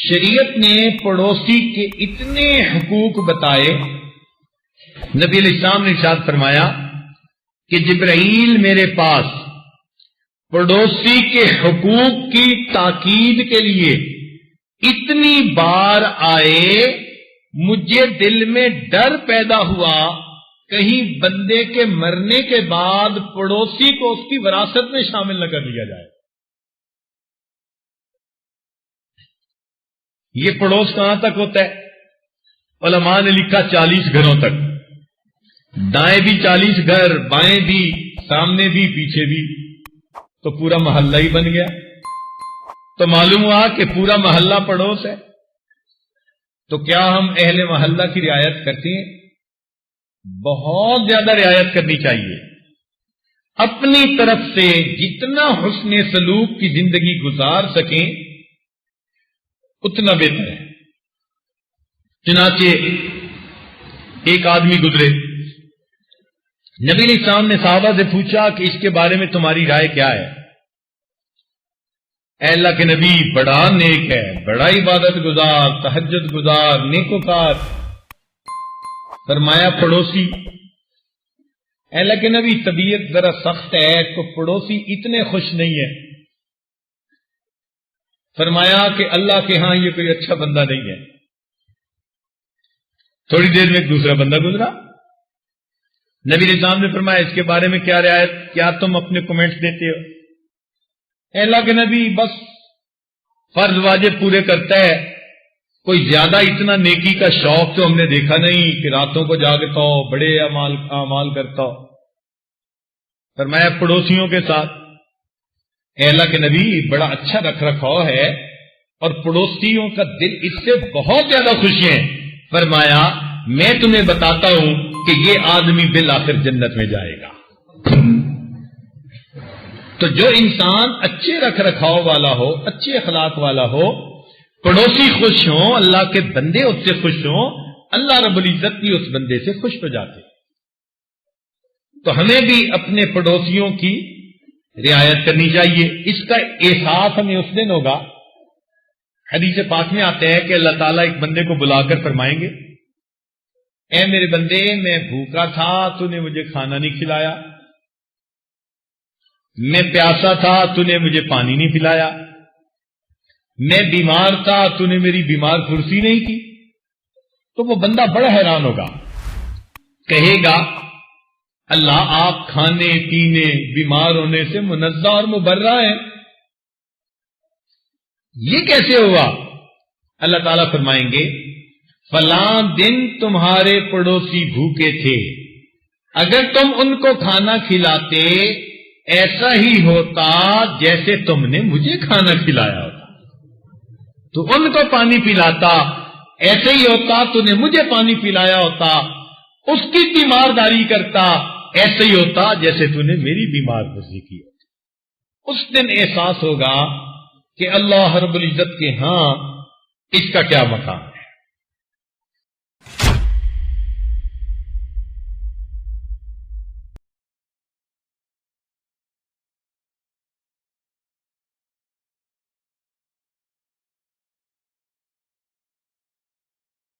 شریعت نے پڑوسی کے اتنے حقوق بتائے. نبی علیہ السلام نے ارشاد فرمایا کہ جبرائیل میرے پاس پڑوسی کے حقوق کی تاکید کے لیے اتنی بار آئے، مجھے دل میں ڈر پیدا ہوا کہیں بندے کے مرنے کے بعد پڑوسی کو اس کی وراثت میں شامل نہ کر لیا جائے. یہ پڑوس کہاں تک ہوتا ہے؟ علماء نے لکھا 40 گھروں تک. دائیں بھی 40 گھر، بائیں بھی، سامنے بھی، پیچھے بھی، تو پورا محلہ ہی بن گیا. تو معلوم ہوا کہ پورا محلہ پڑوس ہے. تو کیا ہم اہل محلہ کی رعایت کرتے ہیں؟ بہت زیادہ رعایت کرنی چاہیے. اپنی طرف سے جتنا حسن سلوک کی زندگی گزار سکیں اتنا بہتر ہے. چنانچہ ایک آدمی گزرے، نبی علیہ السلام نے صحابہ سے پوچھا کہ اس کے بارے میں تمہاری رائے کیا ہے؟ اے اللہ کے نبی بڑا نیک ہے، بڑا عبادت گزار، تہجد گزار، نیکوکار. فرمایا پڑوسی. اے اللہ کے نبی طبیعت ذرا سخت ہے تو پڑوسی اتنے خوش نہیں ہے. فرمایا کہ اللہ کے ہاں یہ کوئی اچھا بندہ نہیں ہے. تھوڑی دیر میں ایک دوسرا بندہ گزرا. نبی علیہ السلام نے فرمایا اس کے بارے میں کیا رعایت، کیا تم اپنے کمنٹس دیتے ہو؟ اے اللہ کے نبی بس فرض واجب پورے کرتا ہے، کوئی زیادہ اتنا نیکی کا شوق تو ہم نے دیکھا نہیں کہ راتوں کو جاگتا ہو، بڑے اعمال کرتا ہو. فرمایا پڑوسیوں کے ساتھ. اے اللہ کے نبی بڑا اچھا رکھ رکھاؤ ہے اور پڑوسیوں کا دل اس سے بہت زیادہ خوش ہیں. فرمایا میں تمہیں بتاتا ہوں کہ یہ آدمی بالآخر جنت میں جائے گا. تو جو انسان اچھے رکھ رکھاؤ والا ہو، اچھے اخلاق والا ہو، پڑوسی خوش ہوں، اللہ کے بندے اس سے خوش ہوں، اللہ رب العزت بھی اس بندے سے خوش ہو جاتے. تو ہمیں بھی اپنے پڑوسیوں کی رعایت کرنی چاہیے. اس کا احساس ہمیں اس دن ہوگا، حدیث پاک میں آتے ہیں کہ اللہ تعالیٰ ایک بندے کو بلا کر فرمائیں گے اے میرے بندے میں بھوکا تھا تو نے مجھے کھانا نہیں کھلایا، میں پیاسا تھا تو نے مجھے پانی نہیں پلایا، میں بیمار تھا تو نے میری بیمار کرسی نہیں کی. تو وہ بندہ بڑا حیران ہوگا، کہے گا اللہ آپ کھانے پینے بیمار ہونے سے منزہ اور مبرہ ہیں، یہ کیسے ہوا؟ اللہ تعالیٰ فرمائیں گے فلاں دن تمہارے پڑوسی بھوکے تھے، اگر تم ان کو کھانا کھلاتے ایسا ہی ہوتا جیسے تم نے مجھے کھانا کھلایا ہوتا. تو ان کو پانی پلاتا ایسے ہی ہوتا تو نے مجھے پانی پلایا ہوتا. اس کی تیمارداری کرتا ایسے ہی ہوتا جیسے تو نے میری بیمار پرسی کی. اس دن احساس ہوگا کہ اللہ رب العزت کے ہاں اس کا کیا مقام ہے.